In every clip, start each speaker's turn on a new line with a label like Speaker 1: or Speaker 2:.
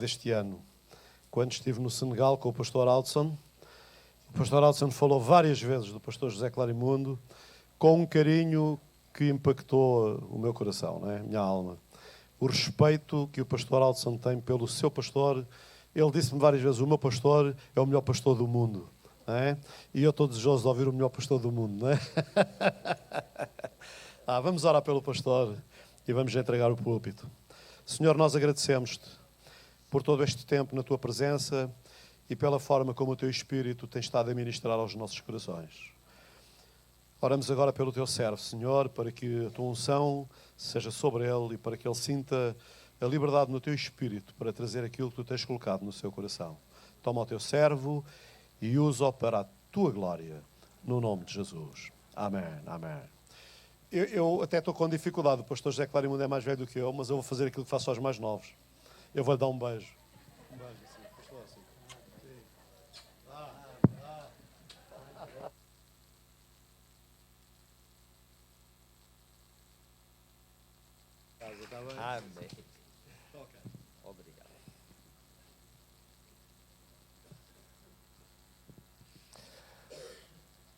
Speaker 1: deste ano, quando estive no Senegal com o pastor Aldson. O pastor Aldson falou várias vezes do pastor José Clarimundo com um carinho que impactou o meu coração, não é? A minha alma. O respeito que o pastor Aldson tem pelo seu pastor. Ele disse-me várias vezes: o meu pastor é o melhor pastor do mundo, não é? E eu estou desejoso de ouvir o melhor pastor do mundo, não é? Vamos orar pelo pastor e vamos entregar o púlpito. Senhor, nós agradecemos-te por todo este tempo na tua presença e pela forma como o teu Espírito tem estado a ministrar aos nossos corações. Oramos agora pelo teu servo, Senhor, para que a tua unção seja sobre ele e para que ele sinta a liberdade no teu Espírito para trazer aquilo que tu tens colocado no seu coração. Toma o teu servo e usa-o para a tua glória, no nome de Jesus. Amém, amém. Eu até estou com dificuldade, o pastor José Clarimundo é mais velho do que eu, mas eu vou fazer aquilo que faço aos mais novos. Eu vou-lhe dar um beijo. Um beijo assim, pastor, assim. Está bem?
Speaker 2: Amém.
Speaker 1: Ok.
Speaker 2: Obrigado.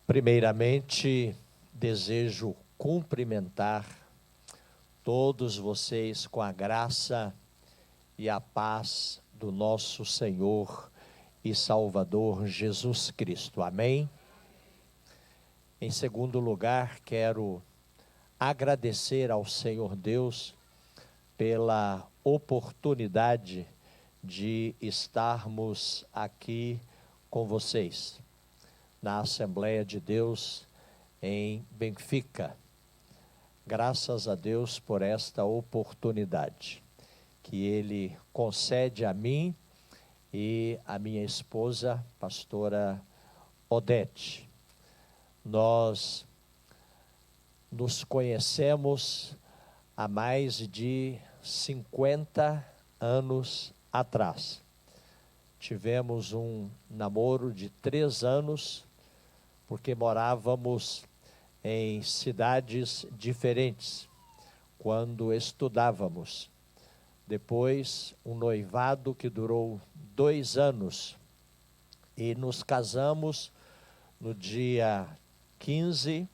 Speaker 2: Primeiramente, desejo cumprimentar todos vocês com a graça e a paz do nosso Senhor e Salvador Jesus Cristo. Amém? Em segundo lugar, quero agradecer ao Senhor Deus pela oportunidade de estarmos aqui com vocês, na Assembleia de Deus em Benfica. Graças a Deus por esta oportunidade que Ele concede a mim e a minha esposa, pastora Odete. Nós nos conhecemos há mais de 50 anos atrás. Tivemos um namoro de 3 anos, porque morávamos em cidades diferentes quando estudávamos. Depois, um noivado que durou 2 anos e nos casamos no dia 15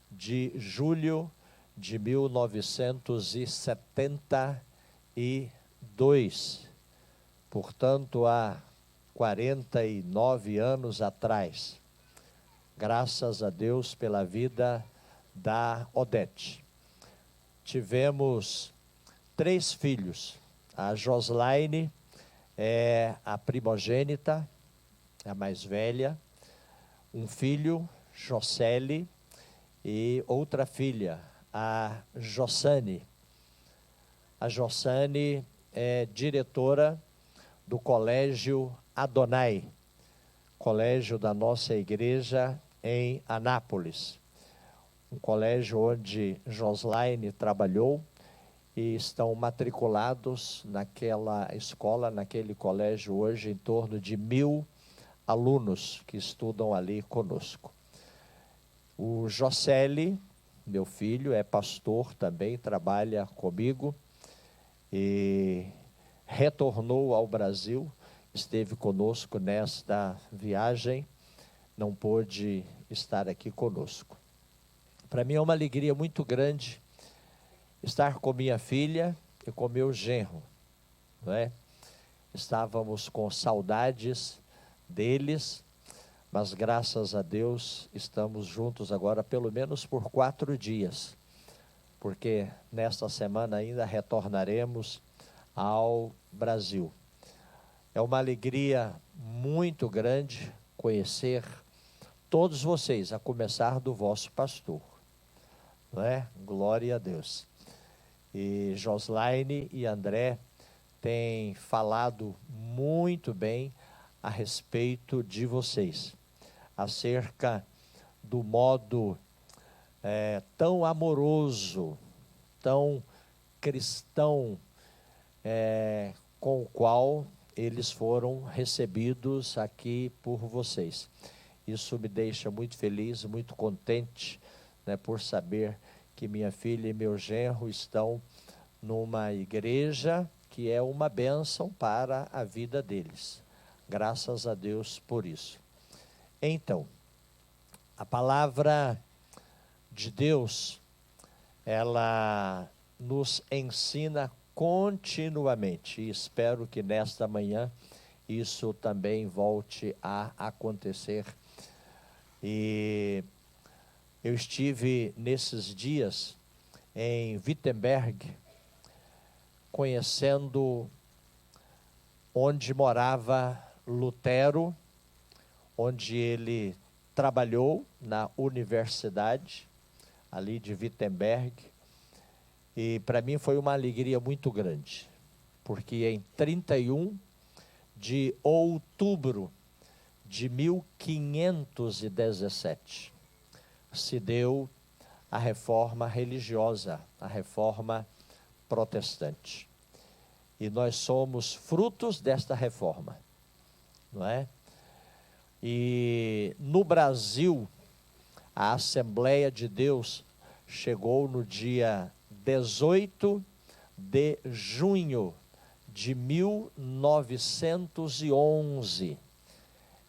Speaker 2: de julho de 1972, portanto, há 49 anos atrás. Graças a Deus pela vida da Odete. Tivemos 3 filhos. A Joslaine é a primogênita, a mais velha. Um filho, Jocely, e outra filha, a Jossane. A Jossane é diretora do Colégio Adonai, colégio da nossa igreja em Anápolis. Um colégio onde Joslaine trabalhou e estão matriculados naquela escola, naquele colégio hoje, em torno de 1.000 alunos que estudam ali conosco. O Jocely, meu filho, é pastor também, trabalha comigo e retornou ao Brasil, esteve conosco nesta viagem, não pôde estar aqui conosco. Para mim é uma alegria muito grande estar com minha filha e com meu genro, não é? Estávamos com saudades deles, mas graças a Deus estamos juntos agora pelo menos por 4 dias, porque nesta semana ainda retornaremos ao Brasil. É uma alegria muito grande conhecer todos vocês, a começar do vosso pastor, não é? Glória a Deus. E Joslaine e André têm falado muito bem a respeito de vocês, acerca do modo tão amoroso, tão cristão, com o qual eles foram recebidos aqui por vocês. Isso me deixa muito feliz, muito contente, né, por saber que minha filha e meu genro estão numa igreja que é uma bênção para a vida deles. Graças a Deus por isso. Então, a palavra de Deus, ela nos ensina continuamente, e espero que nesta manhã isso também volte a acontecer. E eu estive nesses dias em Wittenberg, conhecendo onde morava Lutero, onde ele trabalhou na universidade, ali de Wittenberg, e para mim foi uma alegria muito grande, porque em 31 de outubro de 1517 se deu a reforma religiosa, a reforma protestante. E nós somos frutos desta reforma, não é? E no Brasil, a Assembleia de Deus chegou no dia 18 de junho de 1911.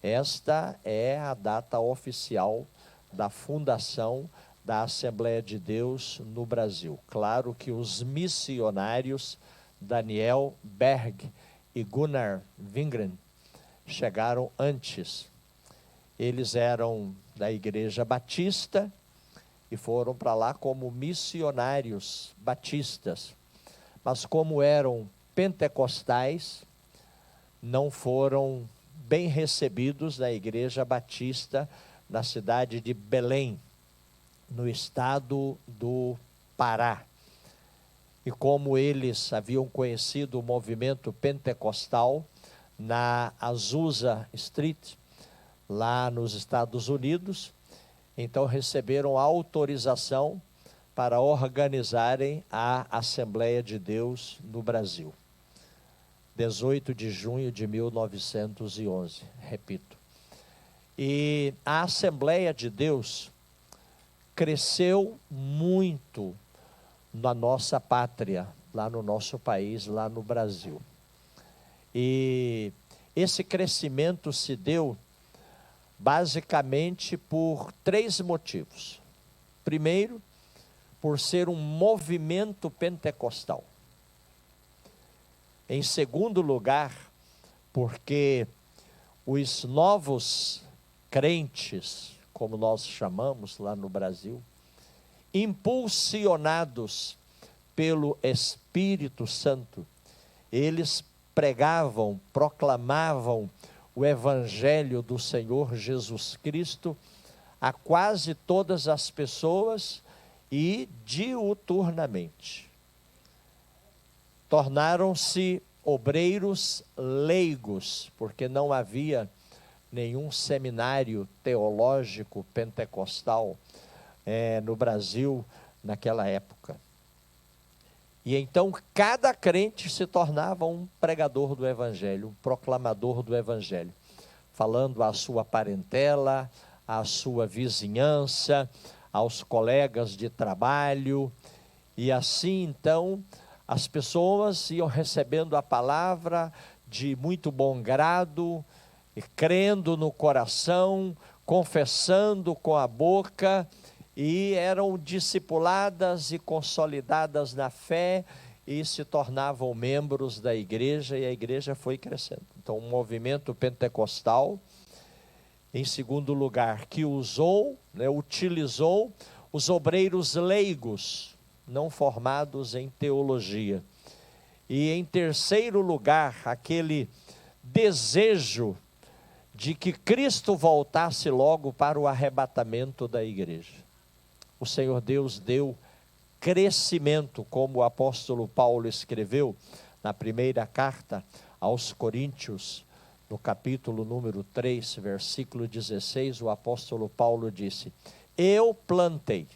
Speaker 2: Esta é a data oficial da fundação da Assembleia de Deus no Brasil. Claro que os missionários Daniel Berg e Gunnar Wingren chegaram antes. Eles eram da Igreja Batista e foram para lá como missionários batistas. Mas como eram pentecostais, não foram bem recebidos na Igreja Batista na cidade de Belém, no estado do Pará. E como eles haviam conhecido o movimento pentecostal na Azusa Street, lá nos Estados Unidos, então receberam autorização para organizarem a Assembleia de Deus no Brasil. 18 de junho de 1911, repito. E a Assembleia de Deus cresceu muito na nossa pátria, lá no nosso país, lá no Brasil. E esse crescimento se deu basicamente por 3 motivos. Primeiro, por ser um movimento pentecostal. Em segundo lugar, porque os novos crentes, como nós chamamos lá no Brasil, impulsionados pelo Espírito Santo, eles pregavam, proclamavam o Evangelho do Senhor Jesus Cristo a quase todas as pessoas e diuturnamente. Tornaram-se obreiros leigos, porque não havia nenhum seminário teológico pentecostal no Brasil naquela época. E então cada crente se tornava um pregador do Evangelho, um proclamador do Evangelho, falando à sua parentela, à sua vizinhança, aos colegas de trabalho. E assim então as pessoas iam recebendo a palavra de muito bom grado, e crendo no coração, confessando com a boca, e eram discipuladas e consolidadas na fé e se tornavam membros da igreja, e a igreja foi crescendo. Então, um movimento pentecostal, em segundo lugar, que utilizou os obreiros leigos, não formados em teologia. E em terceiro lugar, aquele desejo de que Cristo voltasse logo para o arrebatamento da igreja. O Senhor Deus deu crescimento, como o apóstolo Paulo escreveu na primeira carta aos Coríntios, no capítulo número 3, versículo 16, o apóstolo Paulo disse: eu plantei,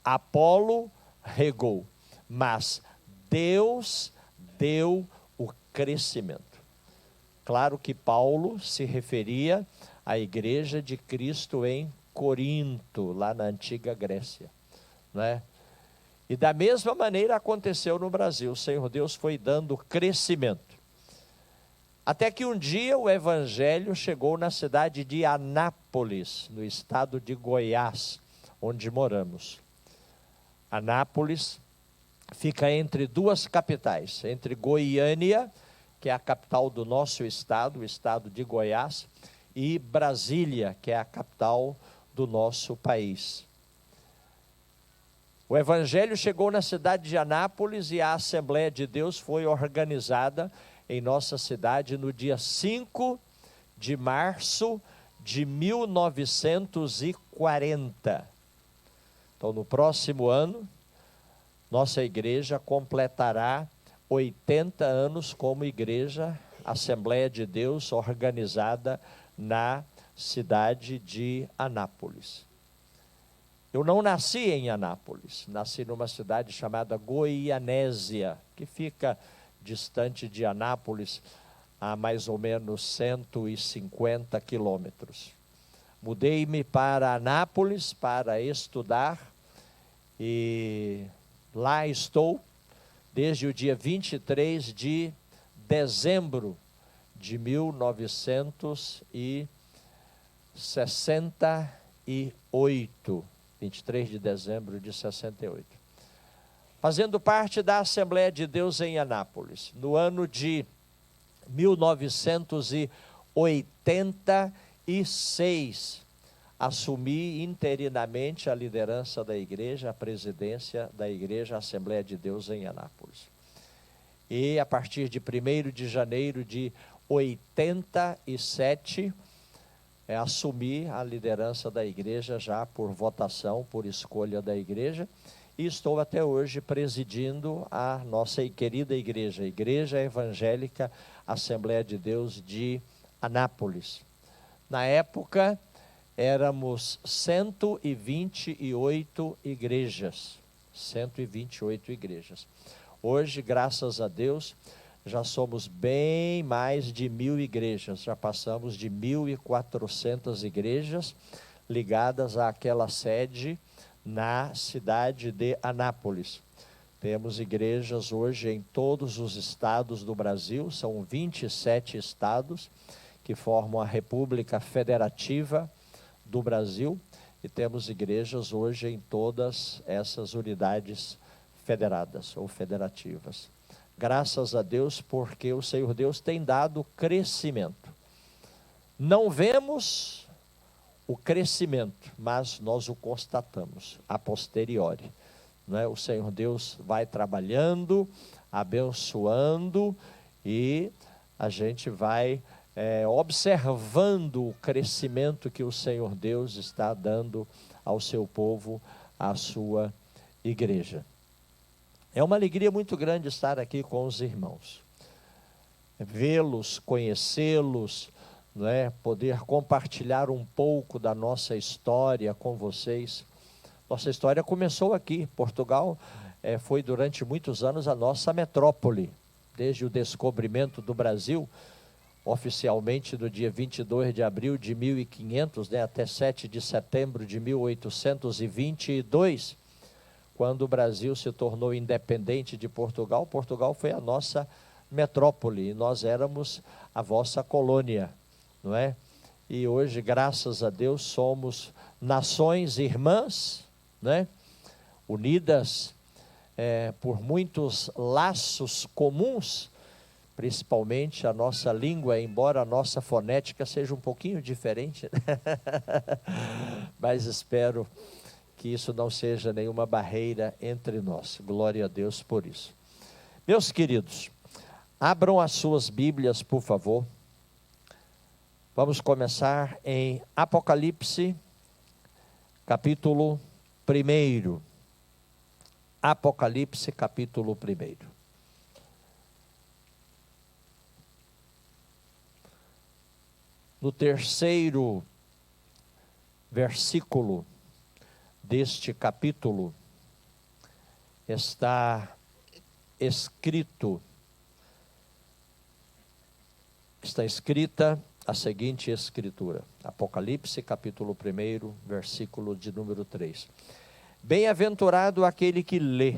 Speaker 2: Apolo regou, mas Deus deu o crescimento. Claro que Paulo se referia à igreja de Cristo em Corinto, lá na antiga Grécia, não é? E da mesma maneira aconteceu no Brasil. O Senhor Deus foi dando crescimento. Até que um dia o evangelho chegou na cidade de Anápolis, no estado de Goiás, onde moramos. Anápolis fica entre duas capitais, entre Goiânia, que é a capital do nosso estado, o estado de Goiás, e Brasília, que é a capital do nosso país. O evangelho chegou na cidade de Anápolis e a Assembleia de Deus foi organizada em nossa cidade no dia 5 de março de 1940. Então, no próximo ano, nossa igreja completará 80 anos como igreja, Assembleia de Deus, organizada na cidade de Anápolis. Eu não nasci em Anápolis, nasci numa cidade chamada Goianésia, que fica distante de Anápolis a mais ou menos 150 quilômetros. Mudei-me para Anápolis para estudar e lá estou desde o dia 23 de dezembro de 1968. 23 de dezembro de 68. Fazendo parte da Assembleia de Deus em Anápolis. No ano de 1986, assumi interinamente a liderança da igreja, a presidência da igreja Assembleia de Deus em Anápolis. E a partir de 1º de janeiro de 87, assumi a liderança da igreja já por votação, por escolha da igreja, e estou até hoje presidindo a nossa querida igreja, Igreja Evangélica Assembleia de Deus de Anápolis. Na época, éramos 128 igrejas. 128 igrejas. Hoje, graças a Deus, já somos bem mais de 1.000 igrejas. Já passamos de 1.400 igrejas ligadas àquela sede na cidade de Anápolis. Temos igrejas hoje em todos os estados do Brasil, são 27 estados que formam a República Federativa do Brasil, e temos igrejas hoje em todas essas unidades federadas ou federativas. Graças a Deus, porque o Senhor Deus tem dado crescimento. Não vemos o crescimento, mas nós o constatamos a posteriori. Não é? O Senhor Deus vai trabalhando, abençoando, e a gente vai observando o crescimento que o Senhor Deus está dando ao seu povo, à sua igreja. É uma alegria muito grande estar aqui com os irmãos, vê-los, conhecê-los, não é? Poder compartilhar um pouco da nossa história com vocês. Nossa história começou aqui. Portugal foi durante muitos anos a nossa metrópole, desde o descobrimento do Brasil, oficialmente do dia 22 de abril de 1500, até 7 de setembro de 1822, quando o Brasil se tornou independente de Portugal. Portugal foi a nossa metrópole, e nós éramos a vossa colônia, não é? E hoje, graças a Deus, somos nações irmãs, né? Unidas por muitos laços comuns, principalmente a nossa língua, embora a nossa fonética seja um pouquinho diferente, mas espero que isso não seja nenhuma barreira entre nós. Glória a Deus por isso. Meus queridos, abram as suas Bíblias, por favor. Vamos começar em Apocalipse, capítulo 1. Apocalipse, capítulo 1. No 3º versículo deste capítulo está escrita a seguinte escritura. Apocalipse, capítulo 1, versículo de número 3. Bem-aventurado aquele que lê,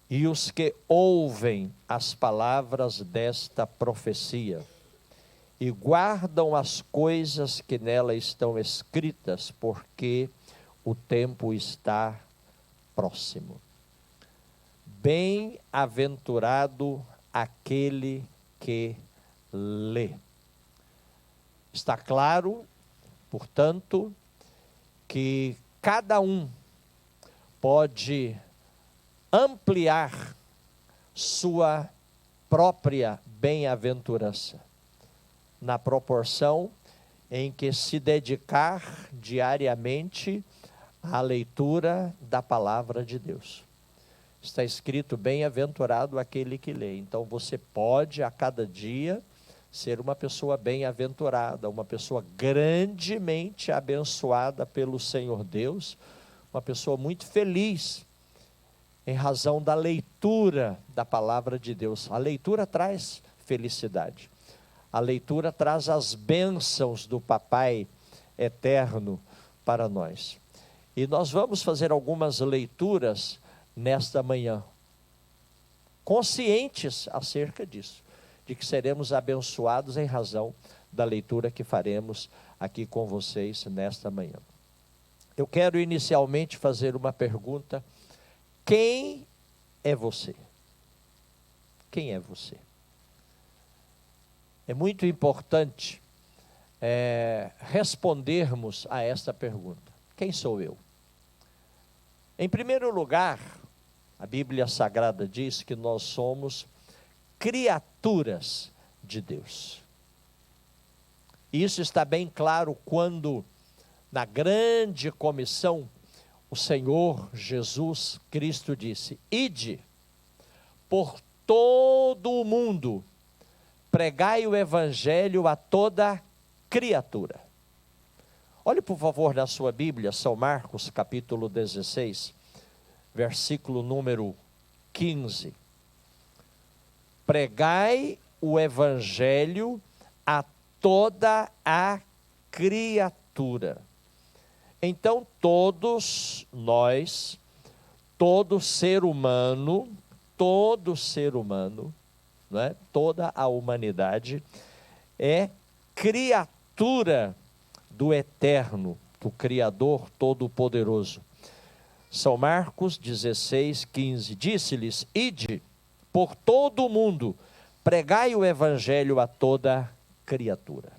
Speaker 2: e os que ouvem as palavras desta profecia, e guardam as coisas que nela estão escritas, porque o tempo está próximo. Bem-aventurado aquele que lê. Está claro, portanto, que cada um pode ampliar sua própria bem-aventurança, na proporção em que se dedicar diariamente à leitura da palavra de Deus. Está escrito: bem-aventurado aquele que lê. Então você pode a cada dia ser uma pessoa bem-aventurada, uma pessoa grandemente abençoada pelo Senhor Deus, uma pessoa muito feliz em razão da leitura da palavra de Deus. A leitura traz felicidade. A leitura traz as bênçãos do Papai eterno para nós. E nós vamos fazer algumas leituras nesta manhã, conscientes acerca disso, de que seremos abençoados em razão da leitura que faremos aqui com vocês nesta manhã. Eu quero inicialmente fazer uma pergunta: quem é você? Quem é você? É muito importante respondermos a esta pergunta: quem sou eu? Em primeiro lugar, a Bíblia Sagrada diz que nós somos criaturas de Deus. Isso está bem claro quando, na grande comissão, o Senhor Jesus Cristo disse: ide por todo o mundo, pregai o evangelho a toda criatura. Olhe por favor na sua Bíblia, São Marcos capítulo 16, versículo número 15. Pregai o evangelho a toda a criatura. Então todos nós, todo ser humano, não é? Toda a humanidade é criatura do Eterno, do Criador Todo-Poderoso. São Marcos 16, 15. Disse-lhes: ide por todo o mundo, pregai o evangelho a toda criatura.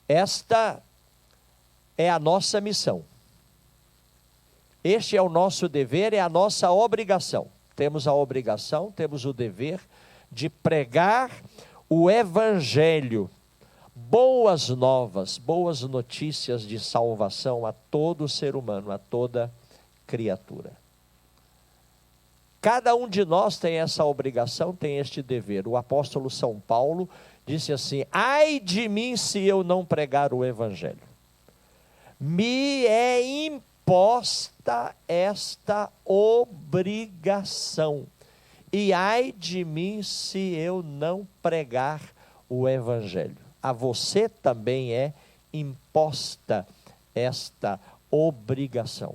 Speaker 2: Esta é a nossa missão. Este é o nosso dever, é a nossa obrigação. Temos a obrigação, temos o dever de pregar o evangelho, boas novas, boas notícias de salvação a todo ser humano, a toda criatura. Cada um de nós tem essa obrigação, tem este dever. O apóstolo São Paulo disse assim: ai de mim se eu não pregar o evangelho. Me é imposta esta obrigação, e ai de mim se eu não pregar o evangelho. A você também é imposta esta obrigação.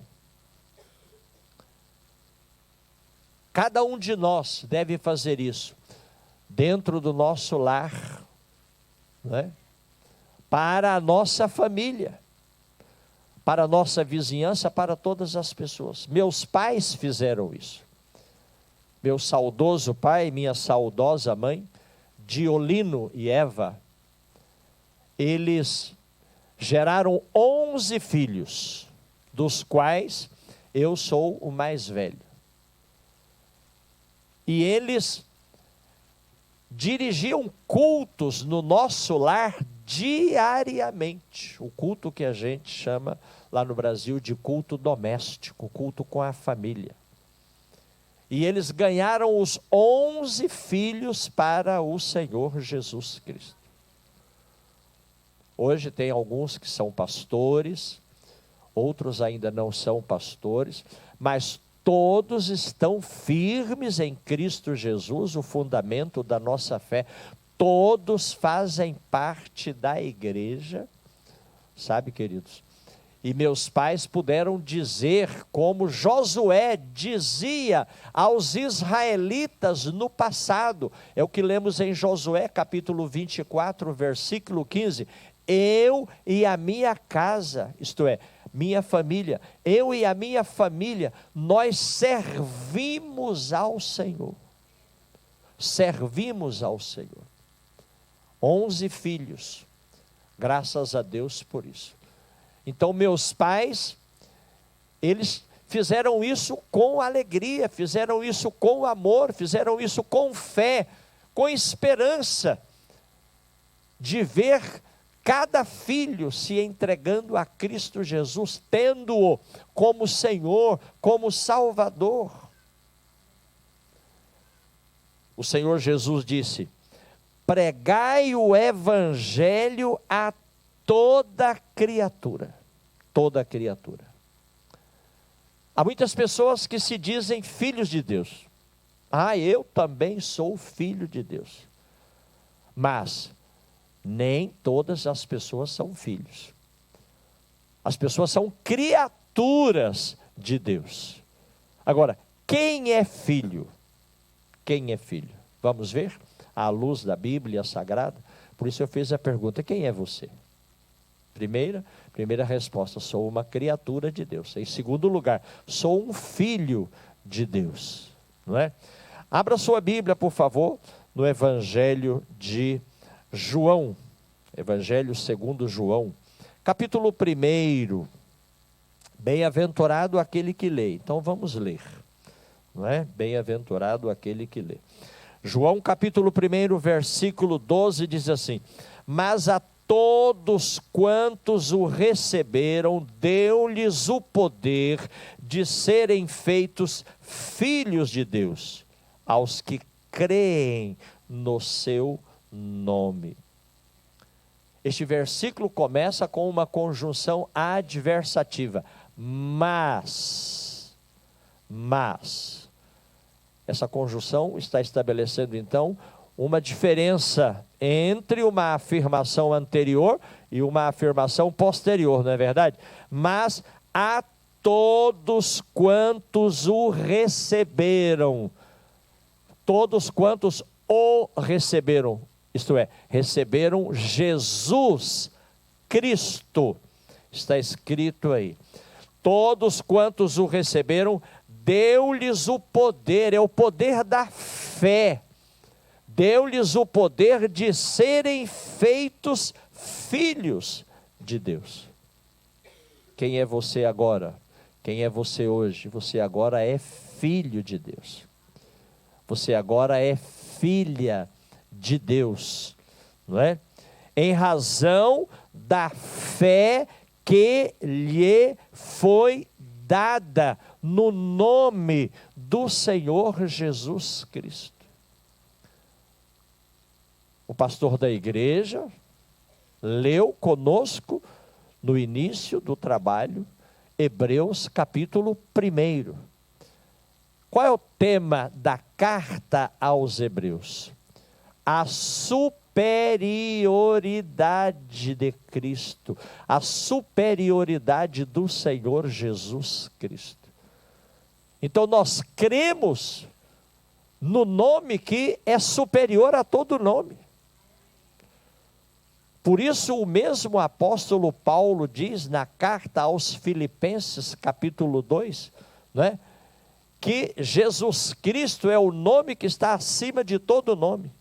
Speaker 2: Cada um de nós deve fazer isso dentro do nosso lar, não é? Para a nossa família, para a nossa vizinhança, para todas as pessoas. Meus pais fizeram isso. Meu saudoso pai e minha saudosa mãe, Diolino e Eva, eles geraram 11 filhos, dos quais eu sou o mais velho. E eles dirigiam cultos no nosso lar diariamente. O culto que a gente chama lá no Brasil de culto doméstico, culto com a família. E eles ganharam os 11 filhos para o Senhor Jesus Cristo. Hoje tem alguns que são pastores, outros ainda não são pastores, mas todos estão firmes em Cristo Jesus, o fundamento da nossa fé. Todos fazem parte da igreja, sabe, queridos? E meus pais puderam dizer, como Josué dizia aos israelitas no passado, é o que lemos em Josué capítulo 24, versículo 15, eu e a minha casa, isto é, minha família, eu e a minha família, nós servimos ao Senhor. Servimos ao Senhor. 11 filhos, graças a Deus por isso. Então meus pais, eles fizeram isso com alegria, fizeram isso com amor, fizeram isso com fé, com esperança, de ver cada filho se entregando a Cristo Jesus, tendo-o como Senhor, como Salvador. O Senhor Jesus disse: pregai o evangelho a toda criatura. Toda criatura. Há muitas pessoas que se dizem filhos de Deus. Eu também sou filho de Deus. Mas nem todas as pessoas são filhos. As pessoas são criaturas de Deus. Agora, quem é filho? Quem é filho? Vamos ver? À luz da Bíblia Sagrada. Por isso eu fiz a pergunta: quem é você? Primeira resposta: sou uma criatura de Deus. Em segundo lugar, sou um filho de Deus. Não é? Abra sua Bíblia, por favor, no Evangelho de João. Evangelho segundo João. Capítulo 1. Bem-aventurado aquele que lê. Então vamos ler. Não é? Bem-aventurado aquele que lê. João capítulo 1, versículo 12 diz assim: mas a todos quantos o receberam, deu-lhes o poder de serem feitos filhos de Deus, aos que creem no seu nome. Este versículo começa com uma conjunção adversativa, mas. Essa conjunção está estabelecendo então uma diferença entre uma afirmação anterior e uma afirmação posterior, não é verdade? Mas a todos quantos o receberam, todos quantos o receberam, isto é, receberam Jesus Cristo, está escrito aí. Todos quantos o receberam, deu-lhes o poder, é o poder da fé. Deu-lhes o poder de serem feitos filhos de Deus. Quem é você agora? Quem é você hoje? Você agora é filho de Deus. Você agora é filha de Deus, não é? Em razão da fé que lhe foi dada no nome do Senhor Jesus Cristo. O pastor da igreja leu conosco no início do trabalho Hebreus capítulo 1. Qual é o tema da carta aos Hebreus? A superioridade de Cristo, a superioridade do Senhor Jesus Cristo. Então nós cremos no nome que é superior a todo nome. Por isso o mesmo apóstolo Paulo diz na carta aos Filipenses capítulo 2, né, que Jesus Cristo é o nome que está acima de todo nome.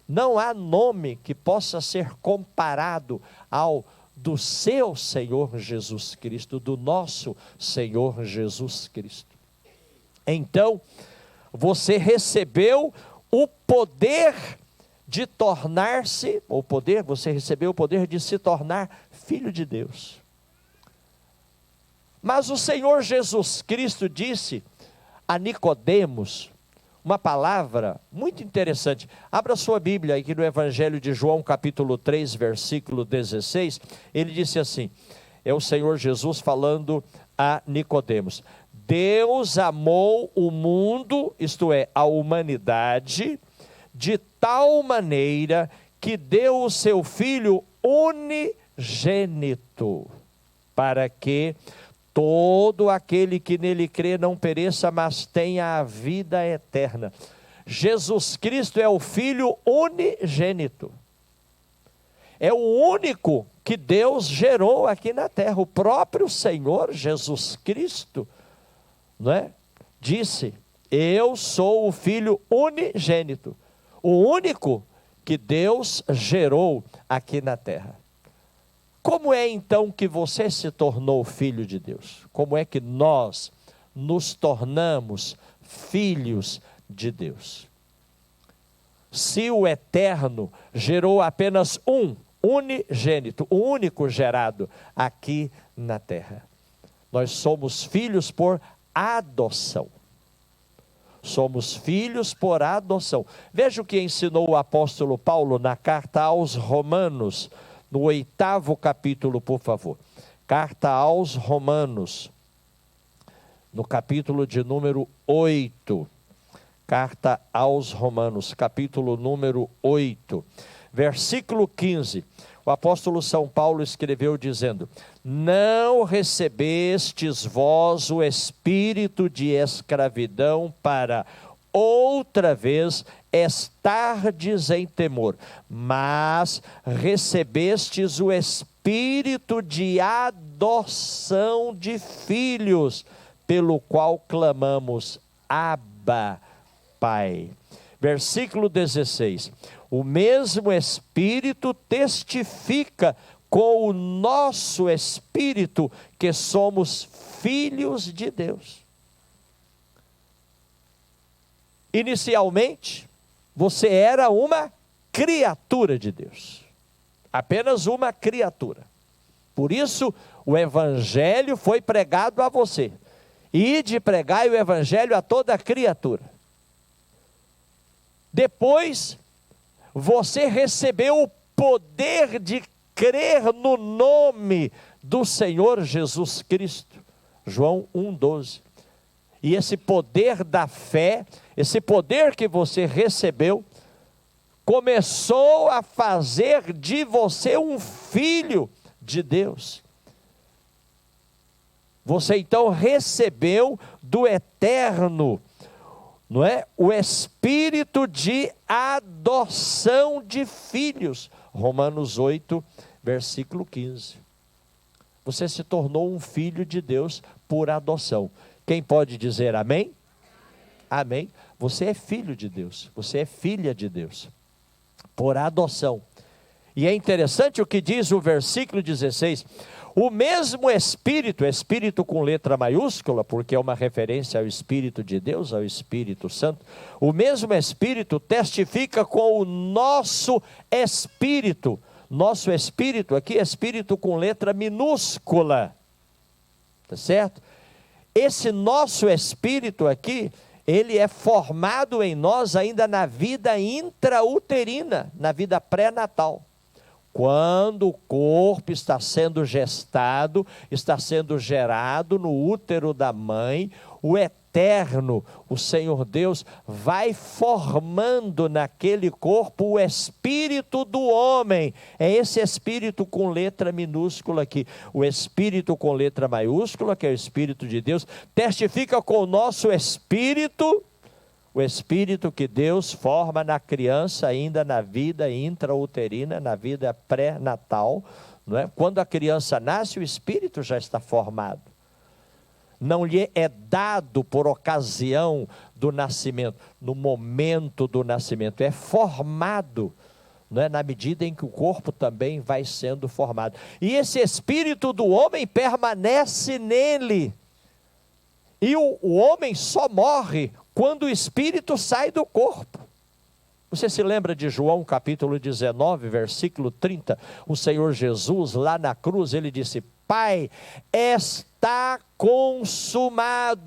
Speaker 2: Não há nome que possa ser comparado ao do seu Senhor Jesus Cristo, do nosso Senhor Jesus Cristo. Então, você recebeu o poder de tornar-se, você recebeu o poder de se tornar filho de Deus. Mas o Senhor Jesus Cristo disse a Nicodemos uma palavra muito interessante. Abra sua Bíblia aqui no Evangelho de João, capítulo 3, versículo 16. Ele disse assim, é o Senhor Jesus falando a Nicodemos: Deus amou o mundo, isto é, a humanidade, de tal maneira que deu o seu Filho unigênito. para que todo aquele que nele crê não pereça, mas tenha a vida eterna. Jesus Cristo é o Filho unigênito. É o único que Deus gerou aqui na terra. O próprio Senhor Jesus Cristo, não é? Disse: eu sou o Filho unigênito. O único que Deus gerou aqui na terra. Como é então que você se tornou filho de Deus? Como é que nós nos tornamos filhos de Deus? Se o Eterno gerou apenas um unigênito, o único gerado aqui na terra, nós somos filhos por adoção. Somos filhos por adoção. Veja o que ensinou o apóstolo Paulo na carta aos Romanos, no 8º capítulo, por favor. Carta aos Romanos, no capítulo de número 8. Carta aos Romanos, capítulo número 8, versículo 15. O apóstolo São Paulo escreveu dizendo: não recebestes vós o espírito de escravidão para outra vez estardes em temor, mas recebestes o espírito de adoção de filhos, pelo qual clamamos: Abba, Pai. Versículo 16: o mesmo Espírito testifica com o nosso espírito que somos filhos de Deus. Inicialmente, você era uma criatura de Deus, apenas uma criatura. Por isso, o Evangelho foi pregado a você. Ide pregai o Evangelho a toda criatura. Depois, você recebeu o poder de crer no nome do Senhor Jesus Cristo. João 1,12. E esse poder da fé, esse poder que você recebeu, começou a fazer de você um filho de Deus. Você então recebeu do Eterno, não é? O espírito de adoção de filhos. Romanos 8, versículo 15. Você se tornou um filho de Deus por adoção. Quem pode dizer amém? Amém. Você é filho de Deus, você é filha de Deus, por adoção. E é interessante o que diz o versículo 16. O mesmo Espírito, Espírito com letra maiúscula, porque é uma referência ao Espírito de Deus, ao Espírito Santo. O mesmo Espírito testifica com o nosso Espírito. Nosso Espírito aqui é Espírito com letra minúscula. Tá certo? Esse nosso Espírito aqui, ele é formado em nós ainda na vida intrauterina, na vida pré-natal. Quando o corpo está sendo gestado, está sendo gerado no útero da mãe, o Eterno, o Senhor Deus, vai formando naquele corpo o espírito do homem. É esse espírito com letra minúscula aqui. O espírito com letra maiúscula, que é o Espírito de Deus, testifica com o nosso espírito, o espírito que Deus forma na criança ainda na vida intrauterina, na vida pré-natal, não é? Quando a criança nasce, o espírito já está formado. Não lhe é dado por ocasião do nascimento, no momento do nascimento, é formado, não é? Na medida em que o corpo também vai sendo formado. E esse espírito do homem permanece nele. E o homem só morre quando o espírito sai do corpo. Você se lembra de João capítulo 19, versículo 30? O Senhor Jesus lá na cruz, ele disse: Pai, está consumado.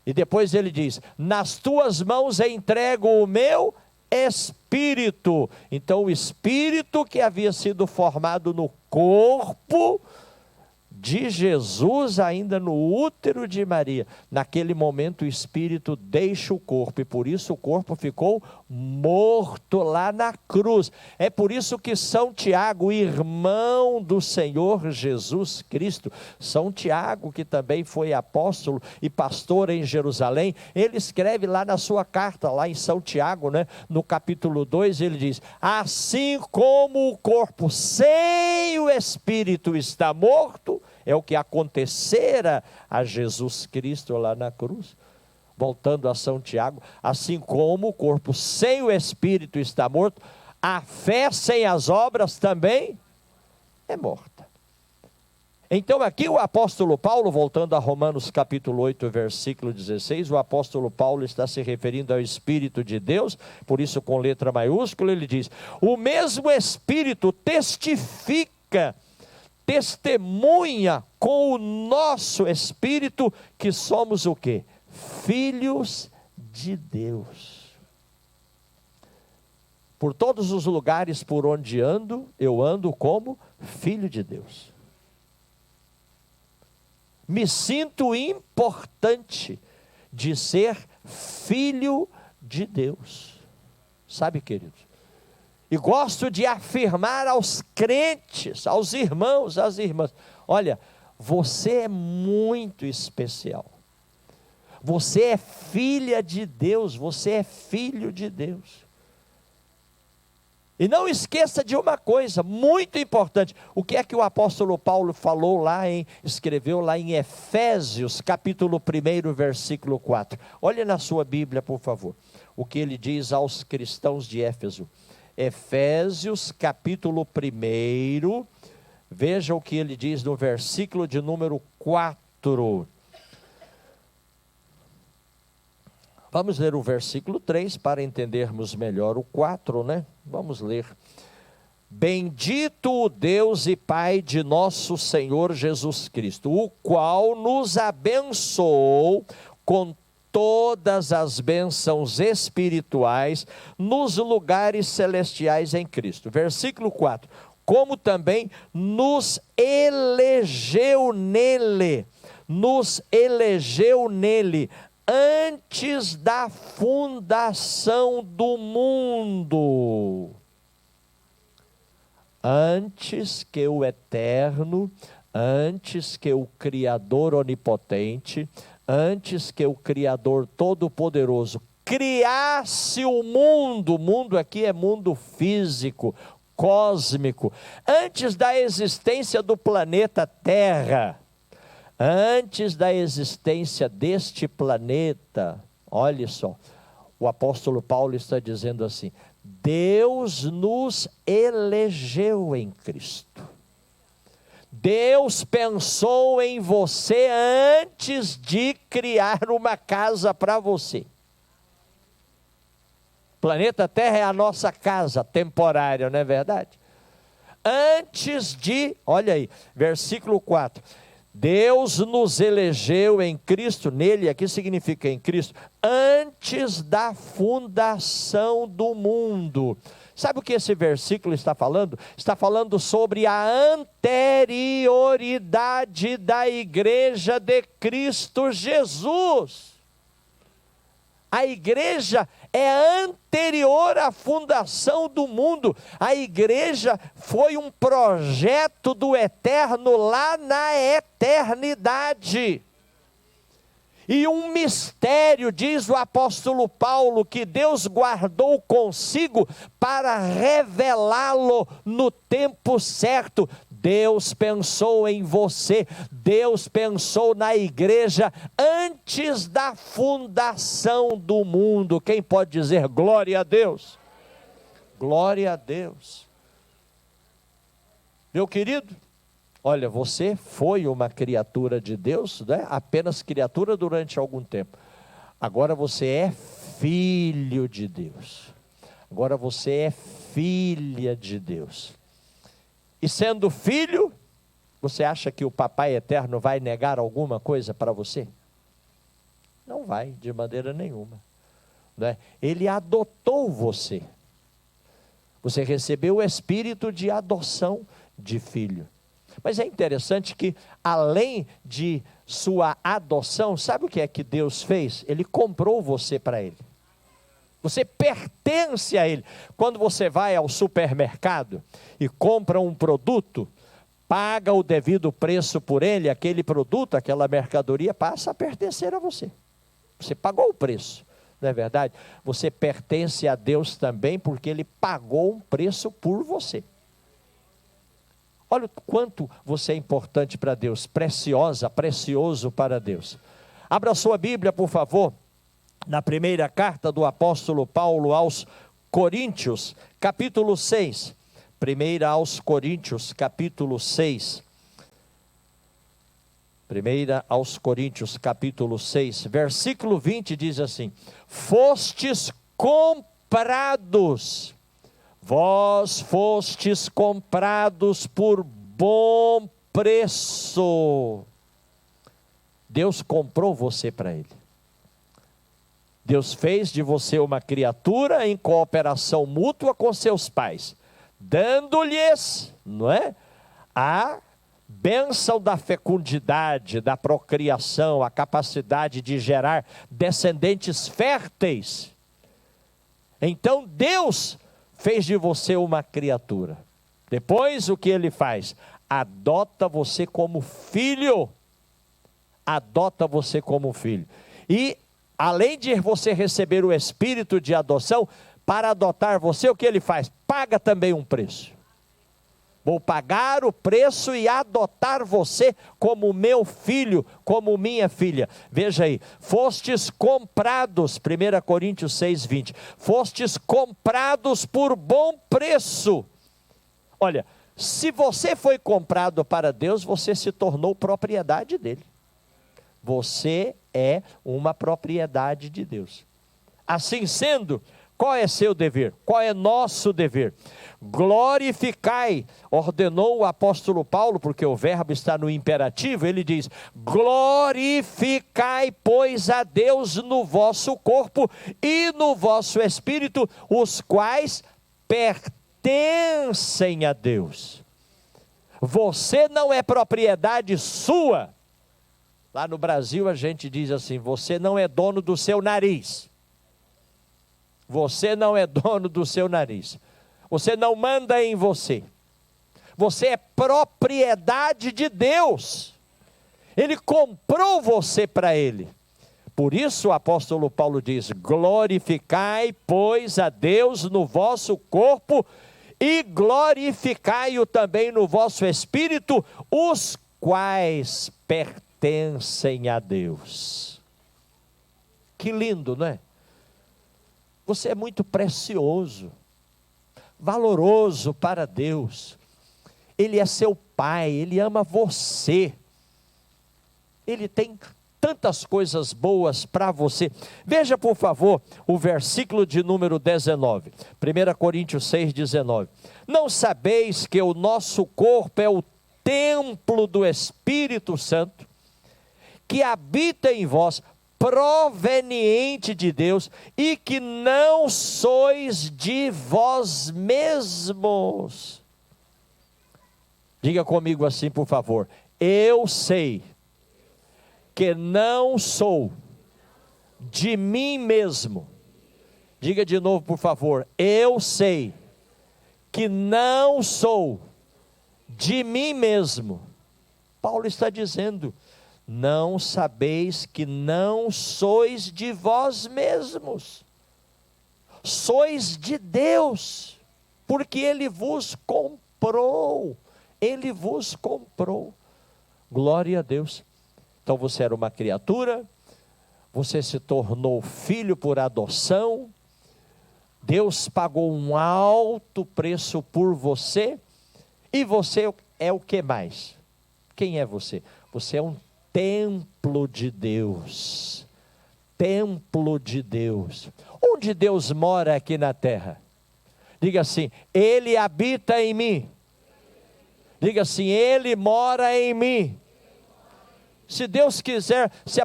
Speaker 2: E depois ele diz: nas tuas mãos entrego o meu espírito. Então o espírito que havia sido formado no corpo de Jesus ainda no útero de Maria. Naquele momento o espírito deixa o corpo, e por isso o corpo ficou morto lá na cruz. É por isso que São Tiago, irmão do Senhor Jesus Cristo, São Tiago, que também foi apóstolo e pastor em Jerusalém, ele escreve lá na sua carta, lá em São Tiago, né, no capítulo 2, ele diz: assim como o corpo sem o espírito está morto, é o que acontecera a Jesus Cristo lá na cruz. Voltando a São Tiago, assim como o corpo sem o espírito está morto, a fé sem as obras também é morta. Então aqui o apóstolo Paulo, voltando a Romanos capítulo 8, versículo 16, o apóstolo Paulo está se referindo ao Espírito de Deus, por isso com letra maiúscula ele diz: o mesmo Espírito testemunha com o nosso Espírito que somos o quê? Filhos de Deus. Por todos os lugares por onde ando, eu ando como filho de Deus. Me sinto importante de ser filho de Deus. Sabe, queridos? E gosto de afirmar aos crentes, aos irmãos, às irmãs: olha, você é muito especial. Você é filha de Deus, você é filho de Deus. E não esqueça de uma coisa muito importante. O que é que o apóstolo Paulo escreveu lá em Efésios, capítulo 1, versículo 4. Olha na sua Bíblia, por favor, o que ele diz aos cristãos de Éfeso. Efésios, capítulo 1, veja o que ele diz no versículo de número 4. Vamos ler o versículo 3 para entendermos melhor o 4, né? Vamos ler. Bendito o Deus e Pai de nosso Senhor Jesus Cristo, o qual nos abençoou com todas as bênçãos espirituais nos lugares celestiais em Cristo. Versículo 4. Como também nos elegeu nele antes da fundação do mundo. Antes que o Eterno, antes que o Criador onipotente, antes que o Criador todo-poderoso criasse o mundo aqui é mundo físico, cósmico, antes da existência do planeta Terra, antes da existência deste planeta, olha só, o apóstolo Paulo está dizendo assim: Deus nos elegeu em Cristo. Deus pensou em você antes de criar uma casa para você. Planeta Terra é a nossa casa temporária, não é verdade? Antes de, olha aí, versículo 4. Deus nos elegeu em Cristo, nele, aqui significa em Cristo, antes da fundação do mundo. Sabe o que esse versículo está falando? Está falando sobre a anterioridade da igreja de Cristo Jesus. A igreja é anterior à fundação do mundo. A igreja foi um projeto do Eterno lá na eternidade. E um mistério, diz o apóstolo Paulo, que Deus guardou consigo para revelá-lo no tempo certo. Deus pensou em você, Deus pensou na igreja antes da fundação do mundo. Quem pode dizer glória a Deus? Glória a Deus. Meu querido, olha, você foi uma criatura de Deus, né? Apenas criatura durante algum tempo. Agora você é filho de Deus. Agora você é filha de Deus. E sendo filho, você acha que o Papai Eterno vai negar alguma coisa para você? Não vai, de maneira nenhuma. Né? Ele adotou você. Você recebeu o espírito de adoção de filho. Mas é interessante que, além de sua adoção, sabe o que é que Deus fez? Ele comprou você para Ele. Você pertence a Ele. Quando você vai ao supermercado e compra um produto, paga o devido preço por ele, aquele produto, aquela mercadoria passa a pertencer a você. Você pagou o preço, não é verdade? Você pertence a Deus também, porque Ele pagou um preço por você. Olha o quanto você é importante para Deus, precioso para Deus. Abra sua Bíblia, por favor, na primeira carta do apóstolo Paulo aos Coríntios, capítulo 6. Primeira aos Coríntios, capítulo 6. Primeira aos Coríntios, capítulo 6, versículo 20 diz assim: fostes comprados. Vós fostes comprados por bom preço. Deus comprou você para Ele. Deus fez de você uma criatura em cooperação mútua com seus pais, dando-lhes, não é, a bênção da fecundidade, da procriação, a capacidade de gerar descendentes férteis. Então Deus fez de você uma criatura. Depois o que Ele faz? Adota você como filho. Adota você como filho. E além de você receber o espírito de adoção, para adotar você, o que Ele faz? Paga também um preço. Vou pagar o preço e adotar você como meu filho, como minha filha. Veja aí, fostes comprados, 1 Coríntios 6, 20. Fostes comprados por bom preço. Olha, se você foi comprado para Deus, você se tornou propriedade dele. Você é uma propriedade de Deus. Assim sendo, qual é seu dever? Qual é nosso dever? Glorificai, ordenou o apóstolo Paulo, porque o verbo está no imperativo, ele diz: glorificai, pois, a Deus no vosso corpo e no vosso espírito, os quais pertencem a Deus. Você não é propriedade sua. Lá no Brasil a gente diz assim: você não é dono do seu nariz. Você não é dono do seu nariz. Você não manda em você. Você é propriedade de Deus. Ele comprou você para Ele. Por isso o apóstolo Paulo diz: glorificai, pois, a Deus no vosso corpo e glorificai-o também no vosso espírito, os quais pertencem a Deus. Que lindo, não é? Você é muito precioso, valoroso para Deus. Ele é seu Pai, Ele ama você. Ele tem tantas coisas boas para você. Veja, por favor, o versículo de número 19. 1 Coríntios 6, 19. Não sabeis que o nosso corpo é o templo do Espírito Santo, que habita em vós, proveniente de Deus, e que não sois de vós mesmos. Diga comigo assim, por favor: eu sei que não sou de mim mesmo. Diga de novo, por favor: eu sei que não sou de mim mesmo. Paulo está dizendo: não sabeis que não sois de vós mesmos, sois de Deus, porque Ele vos comprou. Ele vos comprou. Glória a Deus. Então você era uma criatura, você se tornou filho por adoção, Deus pagou um alto preço por você, e você é o que mais? Quem é você? Você é um templo de Deus. Templo de Deus. Onde Deus mora aqui na terra? Diga assim: Ele habita em mim. Diga assim: Ele mora em mim. Se Deus quiser, se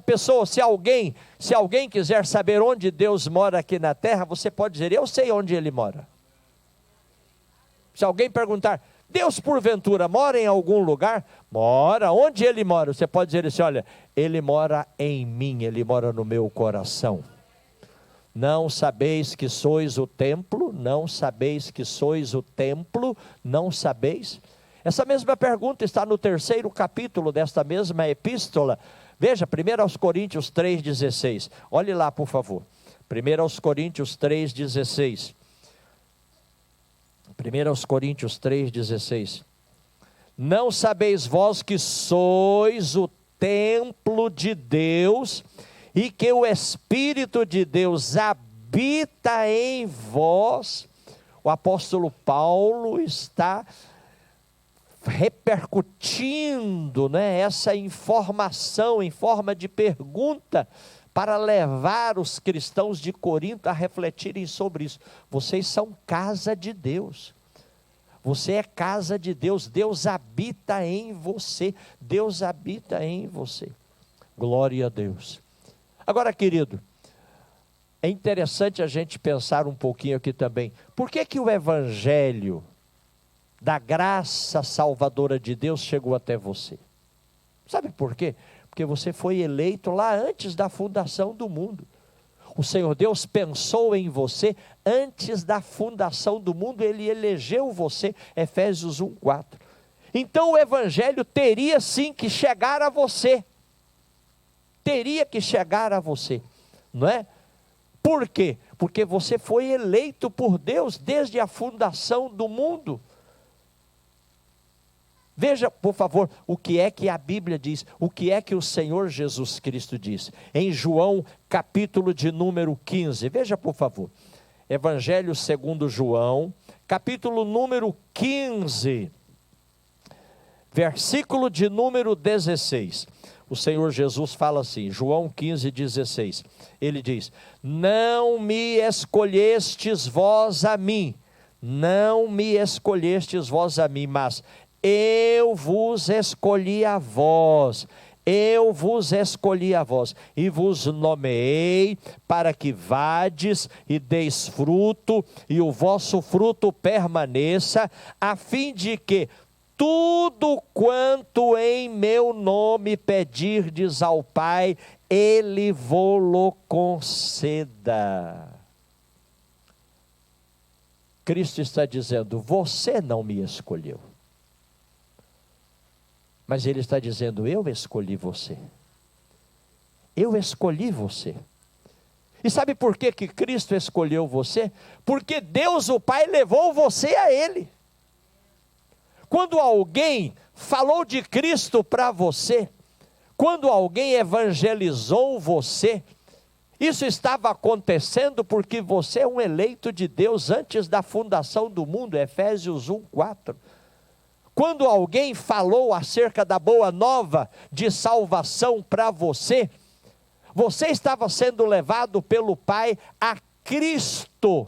Speaker 2: alguém quiser saber onde Deus mora aqui na terra, você pode dizer: eu sei onde Ele mora. Se alguém perguntar: Deus porventura mora em algum lugar? Mora. Onde Ele mora? Você pode dizer assim, olha, Ele mora em mim, Ele mora no meu coração. Não sabeis que sois o templo? Não sabeis que sois o templo? Não sabeis? Essa mesma pergunta está no 3º capítulo desta mesma epístola. Veja, 1 Coríntios 3,16. Olhe lá, por favor. 1 Coríntios 3,16. 1 Coríntios 3,16. Não sabeis vós que sois o templo de Deus e que o Espírito de Deus habita em vós? O apóstolo Paulo está repercutindo, né, essa informação em forma de pergunta para levar os cristãos de Corinto a refletirem sobre isso. Vocês são casa de Deus. Você é casa de Deus. Deus habita em você. Deus habita em você. Glória a Deus. Agora, querido, é interessante a gente pensar um pouquinho aqui também. Por que que o evangelho da graça salvadora de Deus chegou até você? Sabe por quê? Porque você foi eleito lá antes da fundação do mundo. O Senhor Deus pensou em você antes da fundação do mundo, Ele elegeu você, Efésios 1:4. Então o evangelho teria sim que chegar a você. Teria que chegar a você, não é? Por quê? Porque você foi eleito por Deus desde a fundação do mundo. Veja, por favor, o que é que a Bíblia diz, o que é que o Senhor Jesus Cristo diz. Em João, capítulo de número 15, veja por favor. Evangelho segundo João, capítulo número 15, versículo de número 16. O Senhor Jesus fala assim, João 15:16. Ele diz, não me escolhestes vós a mim, não me escolhestes vós a mim, mas eu vos escolhi a vós, eu vos escolhi a vós, e vos nomeei para que vades e deis fruto, e o vosso fruto permaneça, a fim de que tudo quanto em meu nome pedirdes ao Pai, Ele vô-lo conceda. Cristo está dizendo, você não me escolheu. Mas Ele está dizendo, eu escolhi você. Eu escolhi você. E sabe por que que Cristo escolheu você? Porque Deus o Pai levou você a Ele. Quando alguém falou de Cristo para você, quando alguém evangelizou você, isso estava acontecendo porque você é um eleito de Deus antes da fundação do mundo, Efésios 1:4. Quando alguém falou acerca da boa nova de salvação para você, você estava sendo levado pelo Pai a Cristo.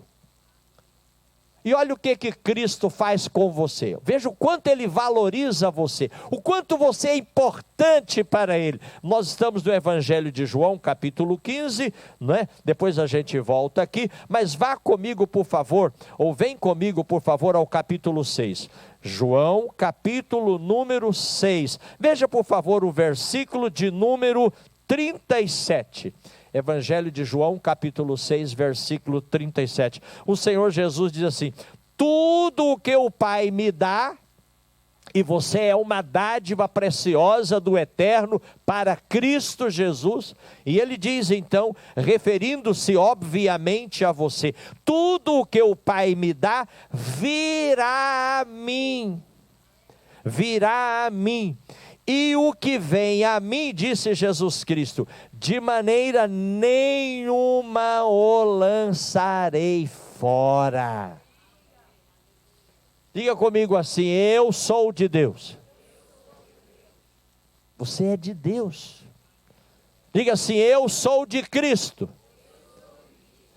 Speaker 2: E olha o que Cristo faz com você. Veja o quanto Ele valoriza você, o quanto você é importante para Ele. Nós estamos no Evangelho de João, capítulo 15, não é? Depois a gente volta aqui, mas vá comigo por favor, ou vem comigo por favor ao capítulo 6. João, capítulo número 6. Veja por favor o versículo de número 37. Evangelho de João, capítulo 6, versículo 37. O Senhor Jesus diz assim, tudo o que o Pai me dá, e você é uma dádiva preciosa do Eterno para Cristo Jesus. E Ele diz então, referindo-se obviamente a você, tudo o que o Pai me dá, virá a mim. Virá a mim. E o que vem a mim, disse Jesus Cristo, de maneira nenhuma o lançarei fora. Diga comigo assim, eu sou de Deus. Você é de Deus. Diga assim, eu sou de Cristo.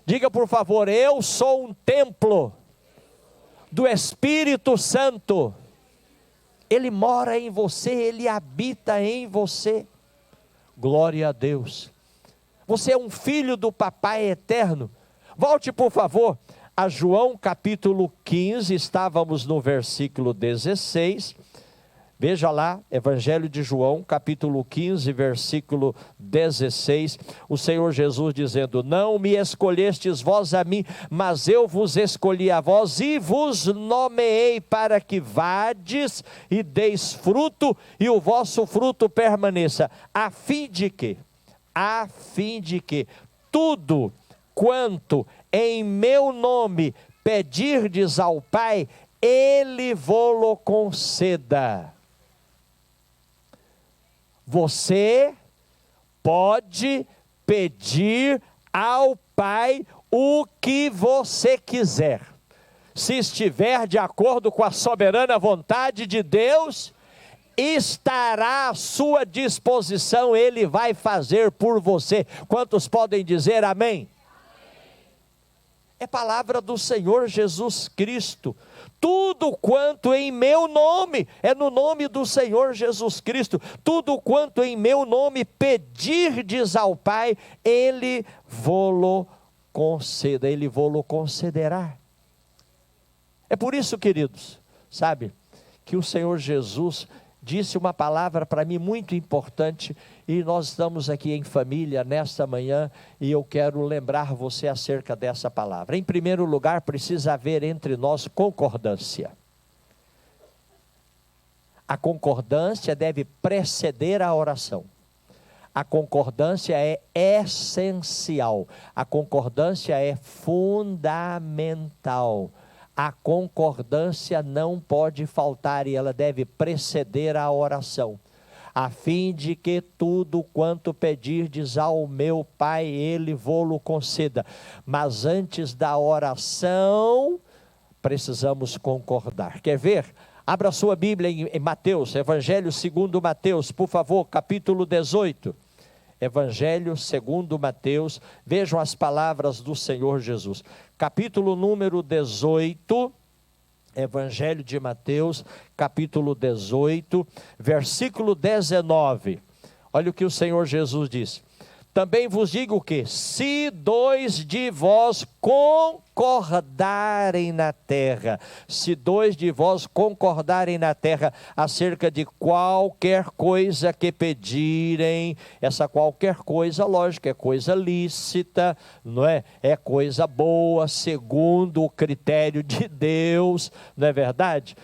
Speaker 2: Diga por favor, eu sou um templo do Espírito Santo. Ele mora em você, Ele habita em você. Glória a Deus. Você é um filho do Papai eterno. Volte por favor a João capítulo 15, estávamos no versículo 16. Veja lá, Evangelho de João, capítulo 15, versículo 16, o Senhor Jesus dizendo: não me escolhestes vós a mim, mas eu vos escolhi a vós e vos nomeei para que vades e deis fruto, e o vosso fruto permaneça, a fim de que tudo quanto em meu nome pedirdes ao Pai, Ele vô-lo conceda. Você pode pedir ao Pai o que você quiser. Se estiver de acordo com a soberana vontade de Deus, estará à sua disposição, Ele vai fazer por você. Quantos podem dizer amém? É palavra do Senhor Jesus Cristo. Tudo quanto em meu nome, é no nome do Senhor Jesus Cristo, tudo quanto em meu nome pedirdes ao Pai, Ele vô-lo conceda, Ele vô-lo concederá. É por isso, queridos, sabe, que o Senhor Jesus disse uma palavra para mim muito importante, e nós estamos aqui em família nesta manhã, e eu quero lembrar você acerca dessa palavra. Em primeiro lugar, precisa haver entre nós concordância. A concordância deve preceder a oração. A concordância é essencial, a concordância é fundamental. A concordância não pode faltar e ela deve preceder a oração, a fim de que tudo quanto pedirdes ao meu Pai, Ele vô-lo conceda. Mas antes da oração, precisamos concordar. Quer ver? Abra sua Bíblia em Mateus, Evangelho segundo Mateus, por favor, capítulo 18. Evangelho segundo Mateus, vejam as palavras do Senhor Jesus. Capítulo número 18, Evangelho de Mateus, capítulo 18, versículo 19. Olha o que o Senhor Jesus diz: também vos digo que, se dois de vós concordarem na terra, acerca de qualquer coisa que pedirem, essa qualquer coisa, lógico, é coisa lícita, não é? É coisa boa, segundo o critério de Deus, não é verdade?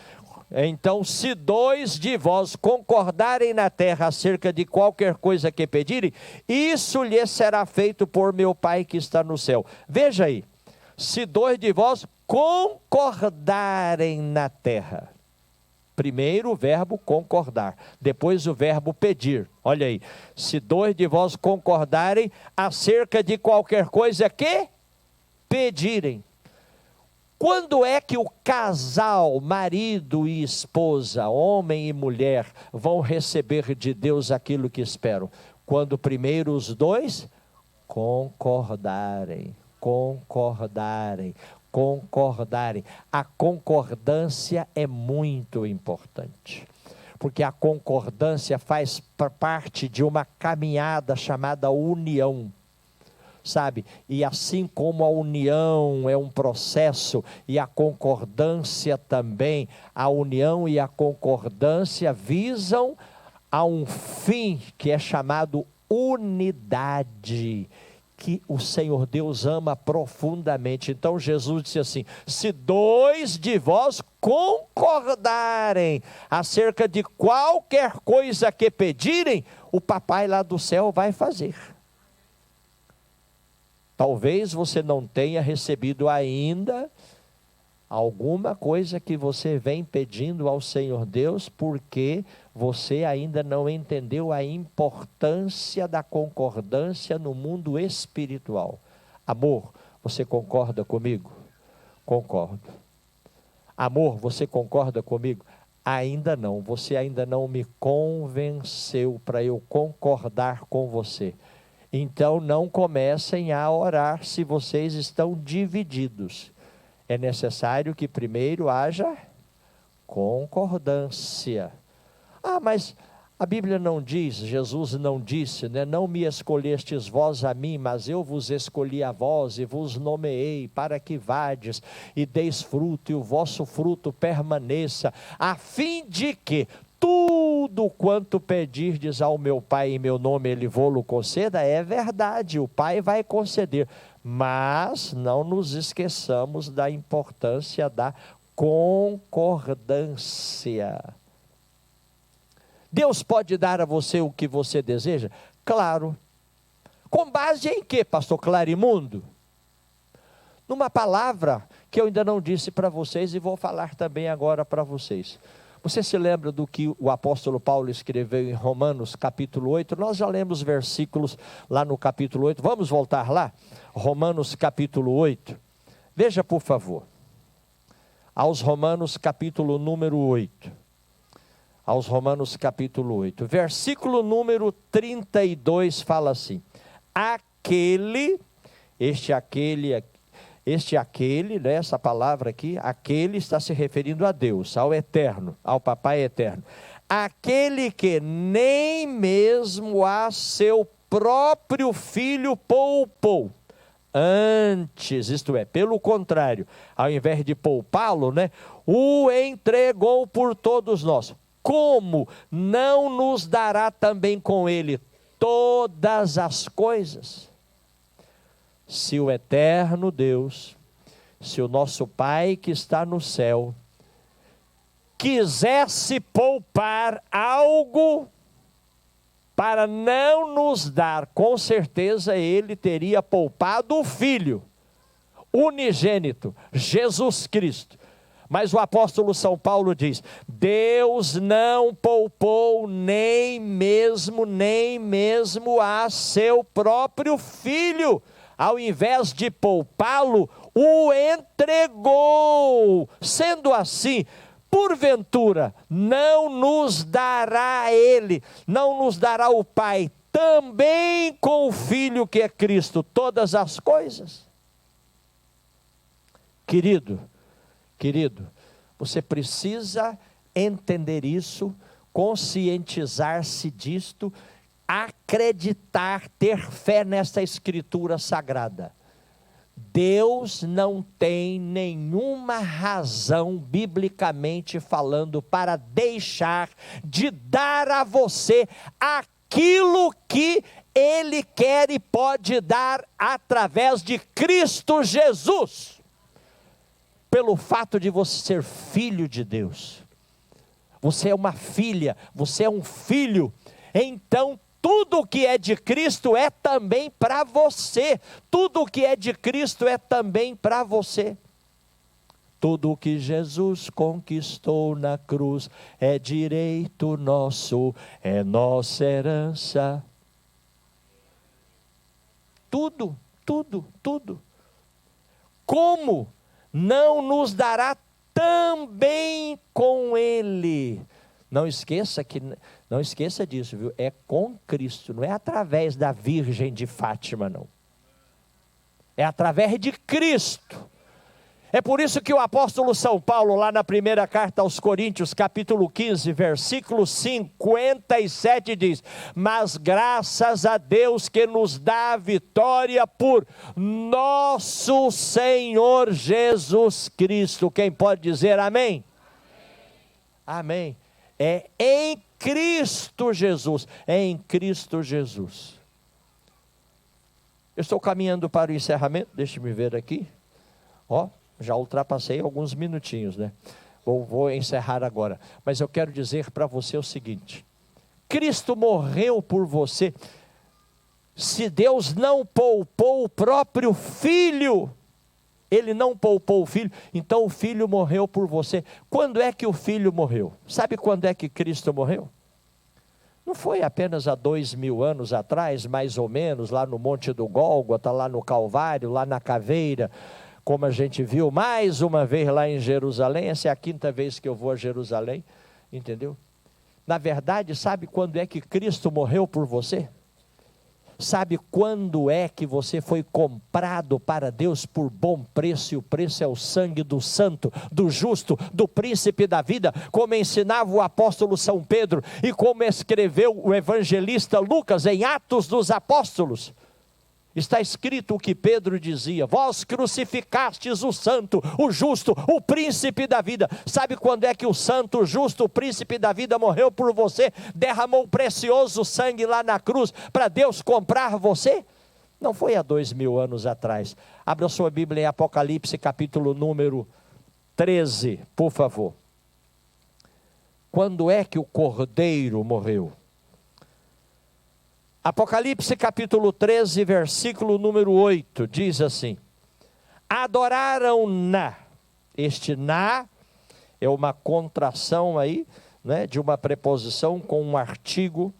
Speaker 2: Então, se dois de vós concordarem na terra acerca de qualquer coisa que pedirem, isso lhes será feito por meu Pai que está no céu. Veja aí, se dois de vós concordarem na terra. Primeiro o verbo concordar, depois o verbo pedir. Olha aí, se dois de vós concordarem acerca de qualquer coisa que pedirem. Quando é que o casal, marido e esposa, homem e mulher, vão receber de Deus aquilo que esperam? Quando primeiro os dois concordarem. A concordância é muito importante, porque a concordância faz parte de uma caminhada chamada união. Sabe, e assim como a união é um processo, e a concordância também, a união e a concordância visam a um fim que é chamado unidade, que o Senhor Deus ama profundamente. Então Jesus disse assim: se dois de vós concordarem acerca de qualquer coisa que pedirem, o papai lá do céu vai fazer. Talvez você não tenha recebido ainda alguma coisa que você vem pedindo ao Senhor Deus, porque você ainda não entendeu a importância da concordância no mundo espiritual. Amor, você concorda comigo? Concordo. Amor, você concorda comigo? Ainda não, você ainda não me convenceu para eu concordar com você. Então não comecem a orar se vocês estão divididos. É necessário que primeiro haja concordância. Ah, mas A Bíblia não diz, Jesus não disse, né? Não me escolhestes vós a mim, mas eu vos escolhi a vós e vos nomeei para que vades e deis fruto e o vosso fruto permaneça, a fim de que tudo quanto pedirdes ao meu Pai em meu nome Ele vô-lo conceda. É verdade, o Pai vai conceder, mas não nos esqueçamos da importância da concordância. Deus pode dar a você o que você deseja? Claro. Com base em quê, pastor Clarimundo? Numa palavra que eu ainda não disse para vocês e vou falar também agora para vocês. Você se lembra do que o apóstolo Paulo escreveu em Romanos capítulo 8? Nós já lemos versículos lá no capítulo 8. Vamos voltar lá? Romanos capítulo 8. Veja por favor. Aos Romanos capítulo número 8. Aos Romanos capítulo 8, versículo número 32 fala assim: aquele, né, essa palavra aqui, aquele está se referindo a Deus, ao eterno, ao papai eterno. Aquele que nem mesmo a seu próprio filho poupou. Antes, isto é, pelo contrário, ao invés de poupá-lo, né, o entregou por todos nós. Como não nos dará também com ele todas as coisas? Se o eterno Deus, se o nosso Pai que está no céu, quisesse poupar algo para não nos dar, com certeza Ele teria poupado o Filho unigênito, Jesus Cristo. Mas o apóstolo São Paulo diz: Deus não poupou nem mesmo a seu próprio Filho. Ao invés de poupá-lo, o entregou. Sendo assim, porventura, não nos dará Ele, não nos dará o Pai, também com o Filho que é Cristo, todas as coisas? Querido, você precisa entender isso, conscientizar-se disto, acreditar, ter fé nesta escritura sagrada. Deus não tem nenhuma razão, biblicamente falando, para deixar de dar a você aquilo que Ele quer e pode dar através de Cristo Jesus. Pelo fato de você ser filho de Deus, você é uma filha, você é um filho, então tudo que é de Cristo é também para você, tudo que é de Cristo é também para você. Tudo que Jesus conquistou na cruz é direito nosso, é nossa herança. Tudo. Como não nos dará também com Ele? Não esqueça disso, viu? É com Cristo, não é através da Virgem de Fátima, não. É através de Cristo. É por isso que o apóstolo São Paulo, lá na primeira carta aos Coríntios, capítulo 15, versículo 57, diz: mas graças a Deus que nos dá a vitória por nosso Senhor Jesus Cristo. Quem pode dizer amém? Amém. É em Cristo Jesus, é em Cristo Jesus. Eu estou caminhando para o encerramento, deixe-me ver aqui. Já ultrapassei alguns minutinhos, né? Vou encerrar agora. Mas eu quero dizer para você o seguinte: Cristo morreu por você. Se Deus não poupou o próprio Filho, Ele não poupou o Filho, então o Filho morreu por você. Quando é que o Filho morreu? Sabe quando é que Cristo morreu? Não foi apenas há 2000 anos atrás, mais ou menos, lá no Monte do Gólgota, lá no Calvário, lá na caveira, como a gente viu mais uma vez lá em Jerusalém. Essa é a 5ª vez que eu vou a Jerusalém, entendeu? Na verdade, sabe quando é que Cristo morreu por você? Sabe quando é que você foi comprado para Deus por bom preço? E o preço é o sangue do santo, do justo, do príncipe da vida, como ensinava o apóstolo São Pedro e como escreveu o evangelista Lucas em Atos dos Apóstolos. Está escrito o que Pedro dizia: vós crucificastes o santo, o justo, o príncipe da vida. Sabe quando é que o santo, o justo, o príncipe da vida morreu por você? Derramou precioso sangue lá na cruz para Deus comprar você? Não foi há 2000 anos atrás. Abra sua Bíblia em Apocalipse capítulo número 13, por favor. Quando é que o Cordeiro morreu? Apocalipse capítulo 13, versículo número 8, diz assim: adoraram-na. Este na é uma contração aí, né, de uma preposição com um artigo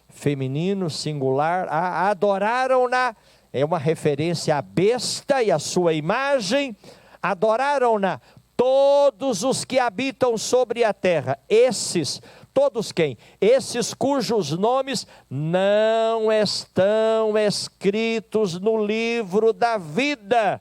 Speaker 2: feminino, singular. Adoraram-na é uma referência à besta e à sua imagem. Adoraram-na todos os que habitam sobre a terra. Esses, todos quem? Esses cujos nomes não estão escritos no livro da vida.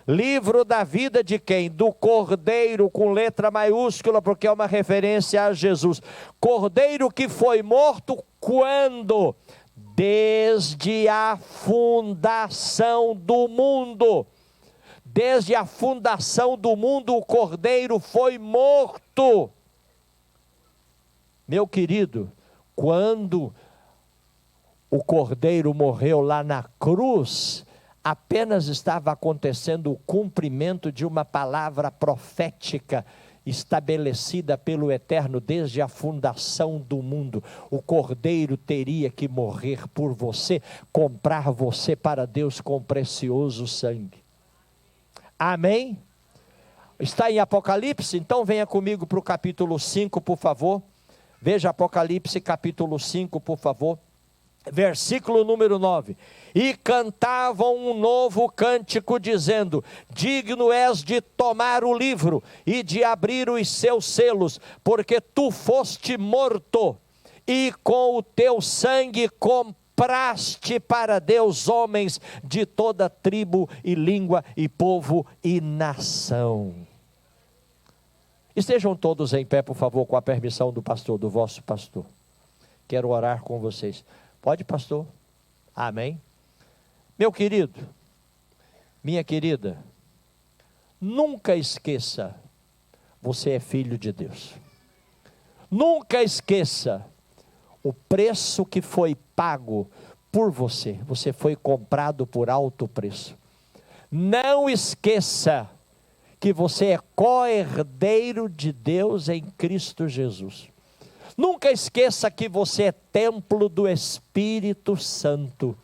Speaker 2: Livro da vida de quem? Do Cordeiro, com letra maiúscula, porque é uma referência a Jesus. Cordeiro que foi morto quando? Desde a fundação do mundo. Desde a fundação do mundo, o Cordeiro foi morto. Meu querido, quando o Cordeiro morreu lá na cruz, apenas estava acontecendo o cumprimento de uma palavra profética estabelecida pelo Eterno desde a fundação do mundo. O Cordeiro teria que morrer por você, comprar você para Deus com precioso sangue. Amém? Está em Apocalipse? Então venha comigo para o capítulo 5, por favor. Veja Apocalipse capítulo 5, por favor. Versículo número 9. E cantavam um novo cântico, dizendo: digno és de tomar o livro e de abrir os seus selos, porque tu foste morto, e com o teu sangue compraste para Deus homens de toda tribo e língua e povo e nação. Estejam todos em pé, por favor, com a permissão do pastor, do vosso pastor. Quero orar com vocês. Pode, pastor? Amém? Meu querido, minha querida, nunca esqueça, você é filho de Deus. Nunca esqueça o preço que foi pago por você. Você foi comprado por alto preço. Não esqueça que você é co-herdeiro de Deus em Cristo Jesus. Nunca esqueça que você é templo do Espírito Santo.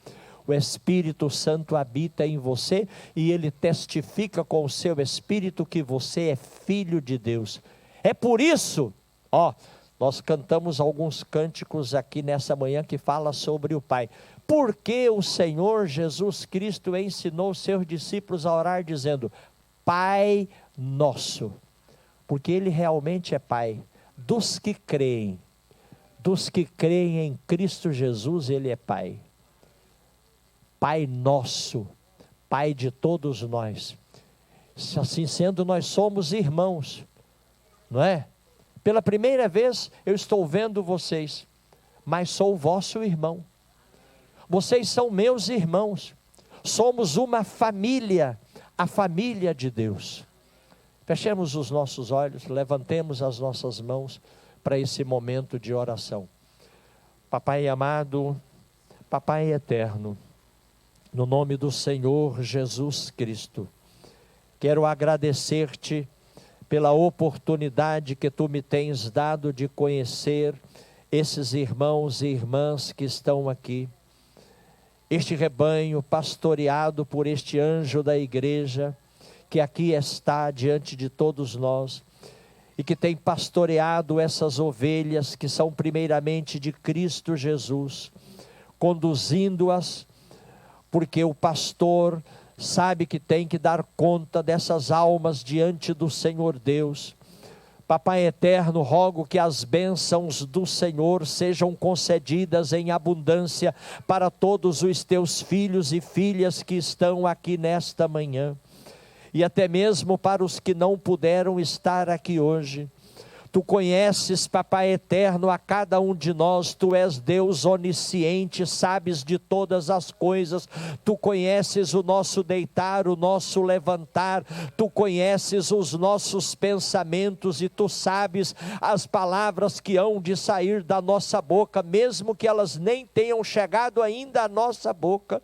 Speaker 2: O Espírito Santo habita em você e ele testifica com o seu Espírito que você é filho de Deus. É por isso, nós cantamos alguns cânticos aqui nessa manhã que fala sobre o Pai. Porque o Senhor Jesus Cristo ensinou seus discípulos a orar dizendo: Pai nosso. Porque ele realmente é Pai dos que creem em Cristo Jesus, ele é Pai. Pai nosso, Pai de todos nós. Assim sendo, nós somos irmãos, não é? Pela primeira vez eu estou vendo vocês, mas sou vosso irmão. Vocês são meus irmãos. Somos uma família, a família de Deus. Fechemos os nossos olhos, levantemos as nossas mãos para esse momento de oração. Papai amado, Papai eterno, no nome do Senhor Jesus Cristo, quero agradecer-te pela oportunidade que tu me tens dado de conhecer esses irmãos e irmãs que estão aqui. Este rebanho pastoreado por este anjo da igreja, que aqui está diante de todos nós, e que tem pastoreado essas ovelhas que são primeiramente de Cristo Jesus, conduzindo-as, porque o pastor sabe que tem que dar conta dessas almas diante do Senhor Deus. Papai eterno, rogo que as bênçãos do Senhor sejam concedidas em abundância para todos os teus filhos e filhas que estão aqui nesta manhã, e até mesmo para os que não puderam estar aqui hoje. Tu conheces, Papai eterno, a cada um de nós. Tu és Deus onisciente, sabes de todas as coisas. Tu conheces o nosso deitar, o nosso levantar. Tu conheces os nossos pensamentos e Tu sabes as palavras que hão de sair da nossa boca, mesmo que elas nem tenham chegado ainda à nossa boca.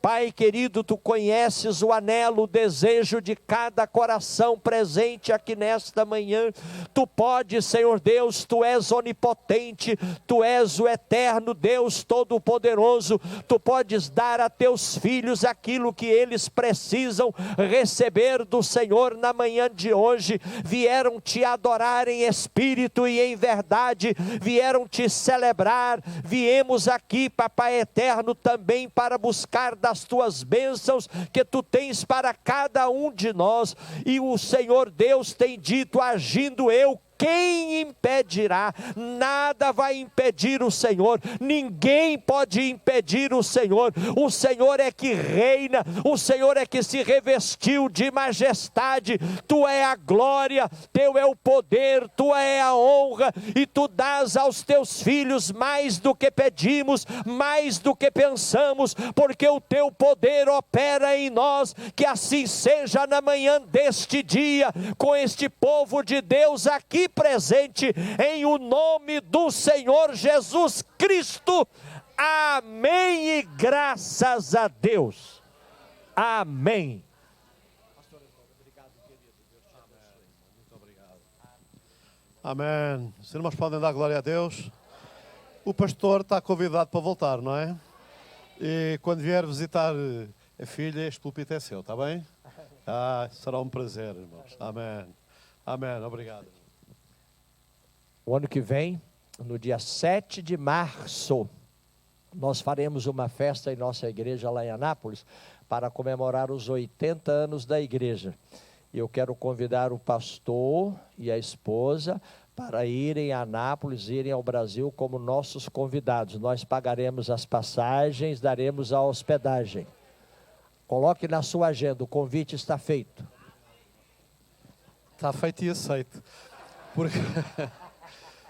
Speaker 2: Pai querido, Tu conheces o anelo, o desejo de cada coração presente aqui nesta manhã. Tu podes, Senhor Deus, Tu és onipotente, Tu és o eterno Deus Todo-Poderoso. Tu podes dar a Teus filhos aquilo que eles precisam receber do Senhor na manhã de hoje. Vieram Te adorar em espírito e em verdade, vieram Te celebrar. Viemos aqui, Papai eterno, também para buscar das Tuas bênçãos que Tu tens para cada um de nós. E o Senhor Deus tem dito, agindo eu, quem impedirá? Nada vai impedir o Senhor, ninguém pode impedir o Senhor. O Senhor é que reina, o Senhor é que se revestiu de majestade. Tu é a glória, Teu é o poder, Tua é a honra, e Tu dás aos Teus filhos mais do que pedimos, mais do que pensamos, porque o Teu poder opera em nós. Que assim seja na manhã deste dia, com este povo de Deus aqui presente, em o nome do Senhor Jesus Cristo. Amém e graças a Deus. Amém.
Speaker 1: Muito obrigado. Amém. Os irmãos podem dar glória a Deus. O pastor está convidado para voltar, não é? E quando vier visitar a filha, este púlpito é seu, está bem? Será um prazer, irmãos. Amém. Amém. Obrigado.
Speaker 2: O ano que vem, no dia 7 de março, nós faremos uma festa em nossa igreja lá em Anápolis, para comemorar os 80 anos da igreja. E eu quero convidar o pastor e a esposa para irem a Anápolis, irem ao Brasil como nossos convidados. Nós pagaremos as passagens, daremos a hospedagem. Coloque na sua agenda, o convite está feito.
Speaker 1: Está feito e aceito.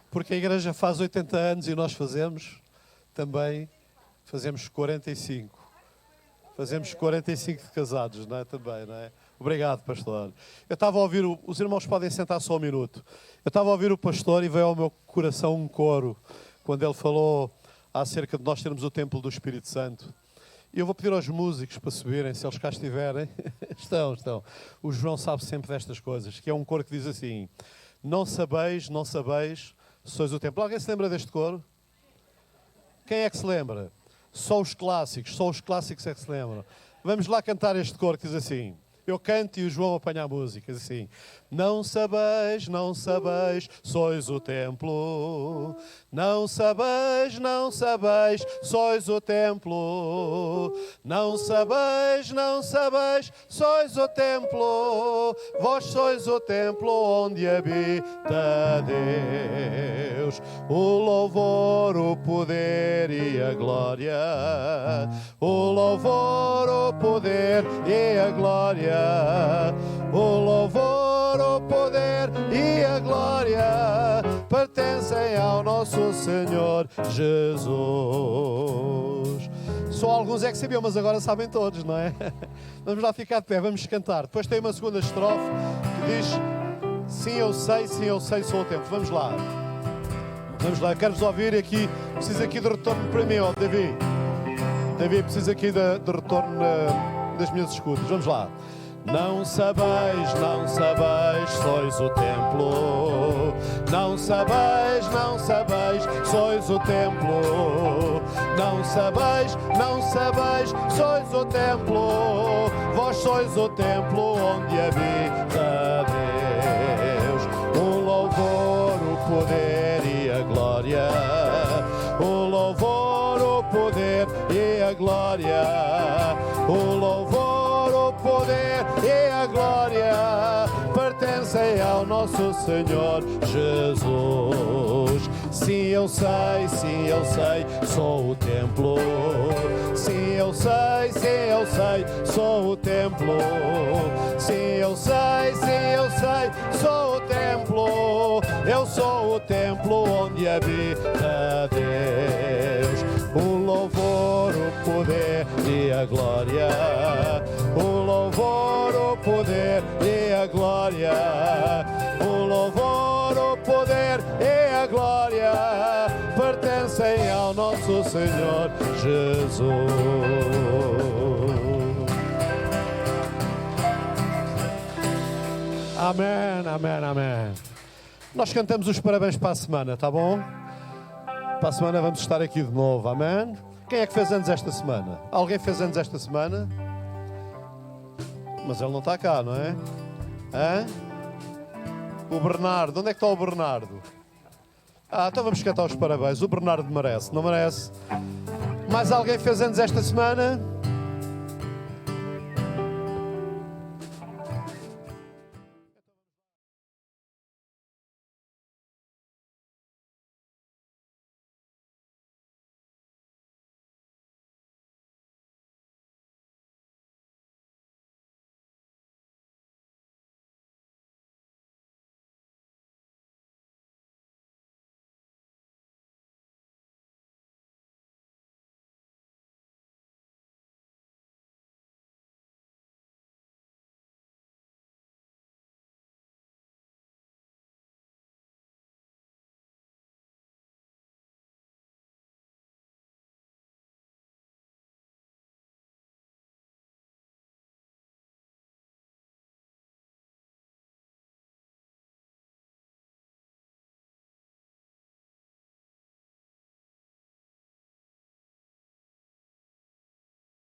Speaker 1: Porque a igreja faz 80 anos e nós fazemos 45. Fazemos 45 de casados, não é? Também, não é? Obrigado, pastor. Eu estava a ouvir, os irmãos podem sentar só um minuto. Eu estava a ouvir o pastor e veio ao meu coração um coro, quando ele falou acerca de nós termos o templo do Espírito Santo. E eu vou pedir aos músicos para subirem, se eles cá estiverem. Estão. O João sabe sempre destas coisas, que é um coro que diz assim: não sabeis, sois o templo. Alguém se lembra deste coro? Quem é que se lembra? Só os clássicos é que se lembram. Vamos lá cantar este coro que diz assim. Eu canto e o João apanha a música, diz assim: não sabeis, sois o templo. Não sabeis, sois o templo. Não sabeis, sois o templo. Vós sois o templo onde habita Deus. O louvor, o poder e a glória. O louvor, o poder e a glória. O louvor, o poder e a glória pertencem ao nosso Senhor Jesus. Só alguns é que sabiam, mas agora sabem todos, não é? Vamos lá ficar de pé, vamos cantar. Depois tem uma segunda estrofe que diz: sim eu sei, sou o tempo. Vamos lá, eu quero-vos ouvir aqui. Preciso aqui de retorno para mim, ó, Davi, preciso aqui de retorno das minhas escutas. Vamos lá. Não sabeis, sois o templo. Não sabeis, sois o templo. Não sabeis, sois o templo. Vós sois o templo onde habita Deus. O louvor, o poder e a glória. O louvor, o poder e a glória. O louvor, o poder e a glória pertence pertencem ao nosso Senhor Jesus. Sim, eu sei, sou o templo. Sim, eu sei, sou o templo. Sim, eu sei, sou o templo. Eu sou o templo onde habita Deus. O louvor, o poder e a glória. O louvor, o poder e a glória. O louvor, o poder e a glória pertencem ao nosso Senhor Jesus. Amém, amém, amém. Nós cantamos os parabéns para a semana, tá bom? Para a semana vamos estar aqui de novo, amém? Quem é que fez anos esta semana? Alguém fez anos esta semana? Mas ele não está cá, não é? Hã? O Bernardo, onde é que está o Bernardo? Então vamos cantar os parabéns. O Bernardo merece, não merece? Mais alguém fez anos esta semana?